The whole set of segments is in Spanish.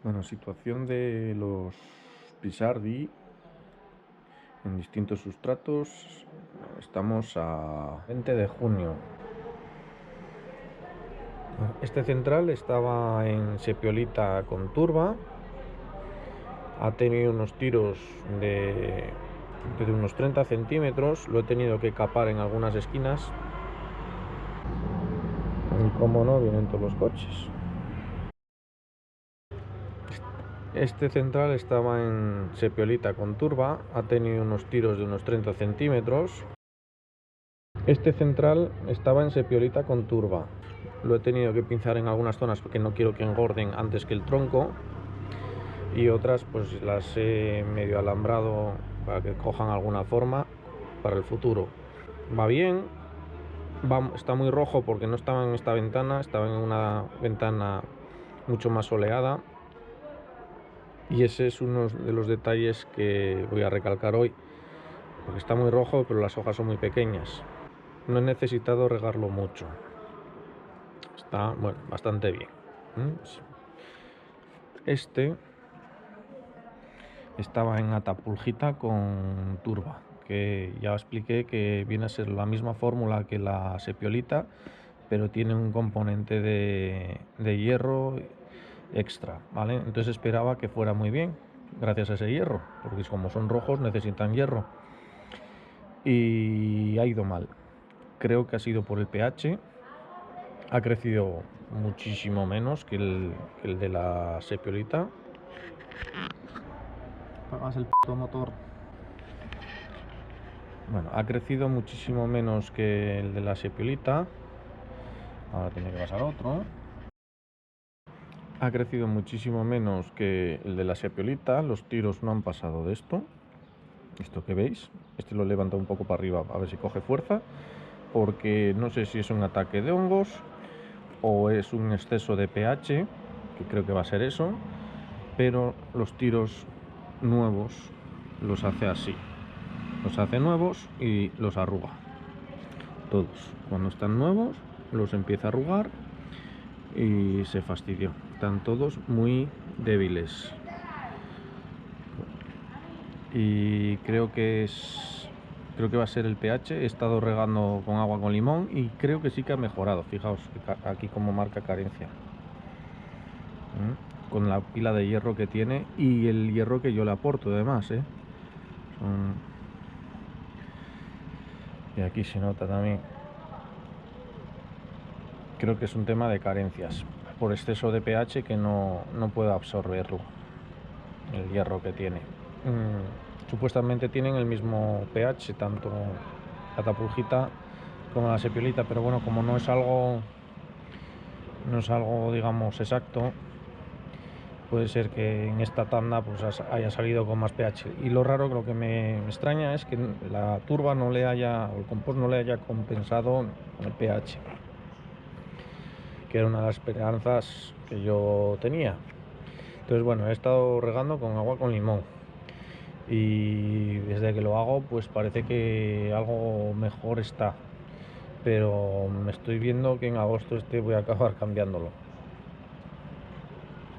Bueno, situación de los Pisardi en distintos sustratos. Estamos a 20 de junio. Este central estaba en sepiolita con turba. Ha tenido unos tiros de unos 30 centímetros. Lo he tenido que capar en algunas esquinas. Y como no, vienen todos los coches. Este central estaba en sepiolita con turba, ha tenido unos tiros de unos 30 centímetros. Este central estaba en sepiolita con turba. Lo he tenido que pinzar en algunas zonas porque no quiero que engorden antes que el tronco. Y otras pues las he medio alambrado para que cojan alguna forma para el futuro. Va bien, está muy rojo porque no estaba en esta ventana, estaba en una ventana mucho más soleada. Y ese es uno de los detalles que voy a recalcar hoy, porque está muy rojo pero las hojas son muy pequeñas. No he necesitado regarlo mucho, está bueno, bastante bien. Este estaba en atapulgita con turba, que ya os expliqué que viene a ser la misma fórmula que la sepiolita, pero tiene un componente de hierro extra, ¿vale? Entonces esperaba que fuera muy bien gracias a ese hierro, porque como son rojos necesitan hierro, y ha ido mal. Creo que ha sido por el pH. Ha crecido muchísimo menos que el de la sepiolita. Apagas el puto motor. Bueno, ha crecido muchísimo menos que el de la sepiolita. Ahora tiene que pasar otro. Ha crecido muchísimo menos que el de la sepiolita. Los tiros no han pasado de esto. Esto que veis. Este lo levanta un poco para arriba a ver si coge fuerza. Porque no sé si es un ataque de hongos o es un exceso de pH, que creo que va a ser eso. Pero los tiros nuevos los hace así. Los hace nuevos y los arruga. Todos. Cuando están nuevos los empieza a arrugar y se fastidió. Están todos muy débiles. Y creo que va a ser el pH. He estado regando con agua con limón y creo que sí que ha mejorado. Fijaos aquí como marca carencia. Con la pila de hierro que tiene y el hierro que yo le aporto además, y aquí se nota también. Creo que es un tema de carencias por exceso de pH, que no puedo absorberlo el hierro que tiene. Supuestamente tienen el mismo pH tanto la tapulgita como la sepiolita, pero bueno, como no es algo digamos exacto, puede ser que en esta tanda pues haya salido con más pH. Y lo raro, lo que me extraña es que la turba no le haya, o el compost no le haya compensado el pH, que era una de las esperanzas que yo tenía. Entonces bueno, he estado regando con agua con limón y desde que lo hago pues parece que algo mejor está, pero me estoy viendo que en agosto voy a acabar cambiándolo.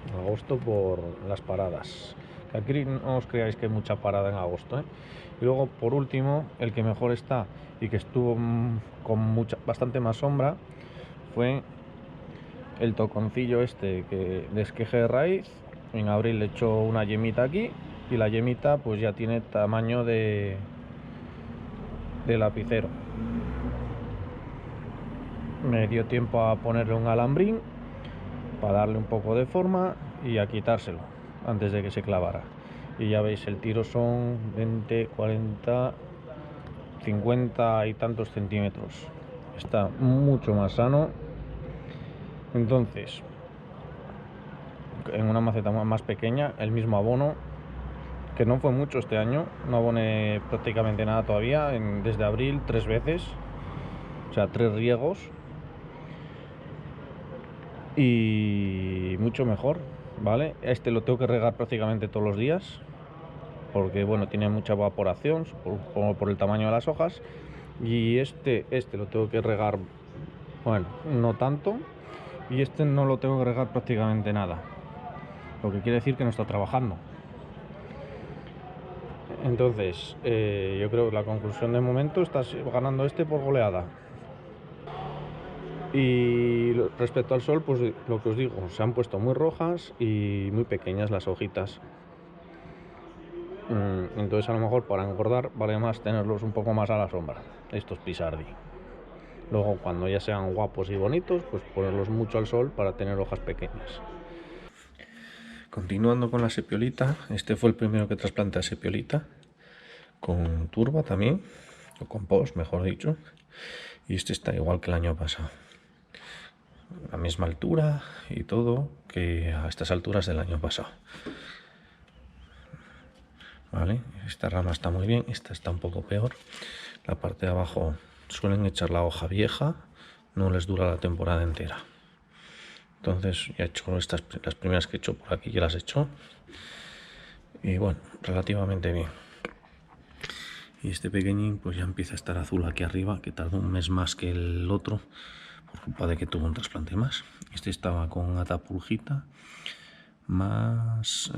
En agosto por las paradas, que aquí no os creáis que hay mucha parada en agosto, ¿eh? Y luego por último, el que mejor está y que estuvo con bastante más sombra fue el toconcillo este de esqueje de raíz. En abril le echo una yemita aquí y la yemita pues ya tiene tamaño de lapicero. Me dio tiempo a ponerle un alambrín para darle un poco de forma y a quitárselo antes de que se clavara. Y ya veis, el tiro son 20, 40, 50 y tantos centímetros. Está mucho más sano. Entonces, en una maceta más pequeña, el mismo abono, que no fue mucho este año, no aboné prácticamente nada todavía, desde abril 3 veces, o sea, 3 riegos, y mucho mejor, ¿vale? Este lo tengo que regar prácticamente todos los días, porque bueno, tiene mucha evaporación por el tamaño de las hojas, y este lo tengo que regar, bueno, no tanto, y este no lo tengo que regar prácticamente nada. lo que quiere decir que no está trabajando. Entonces, yo creo que la conclusión de momento estás ganando por goleada. Y respecto al sol, pues lo que os digo, se han puesto muy rojas y muy pequeñas las hojitas. Entonces a lo mejor para engordar vale más tenerlos un poco más a la sombra, estos Pisardi. Luego cuando ya sean guapos y bonitos, pues ponerlos mucho al sol para tener hojas pequeñas. Continuando con la sepiolita, este fue el primero que trasplanté a sepiolita, con turba también, o compost mejor dicho, y este está igual que el año pasado. La misma altura y todo que a estas alturas del año pasado. Vale, esta rama está muy bien, esta está un poco peor. La parte de abajo suelen echar la hoja vieja, no les dura la temporada entera. Entonces ya he hecho las primeras que he hecho por aquí, ya las he hecho. Y bueno, relativamente bien. Y este pequeñín pues ya empieza a estar azul aquí arriba, que tardó un mes más que el otro, por culpa de que tuvo un trasplante más. Este estaba con atapulgita más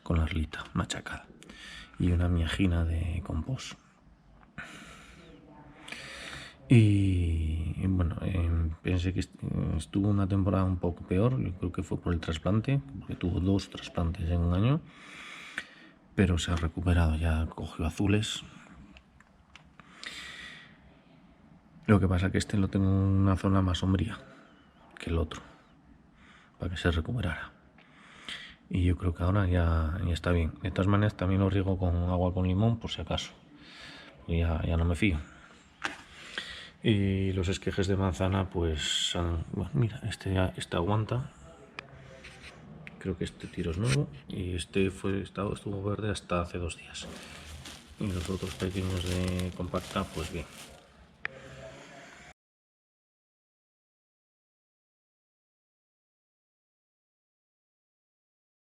con la arlita machacada y una miajina de compost. Y bueno, pensé que estuvo una temporada un poco peor, yo creo que fue por el trasplante, porque tuvo 2 trasplantes en un año, pero se ha recuperado, ya cogió azules. Lo que pasa es que este lo tengo en una zona más sombría que el otro, para que se recuperara. Y yo creo que ahora ya está bien. De todas maneras también lo riego con agua con limón por si acaso, ya no me fío. Y los esquejes de manzana pues bueno, mira, este aguanta, creo que este tiro es nuevo y estuvo verde hasta hace 2 días, y los otros pequeños de compacta pues bien.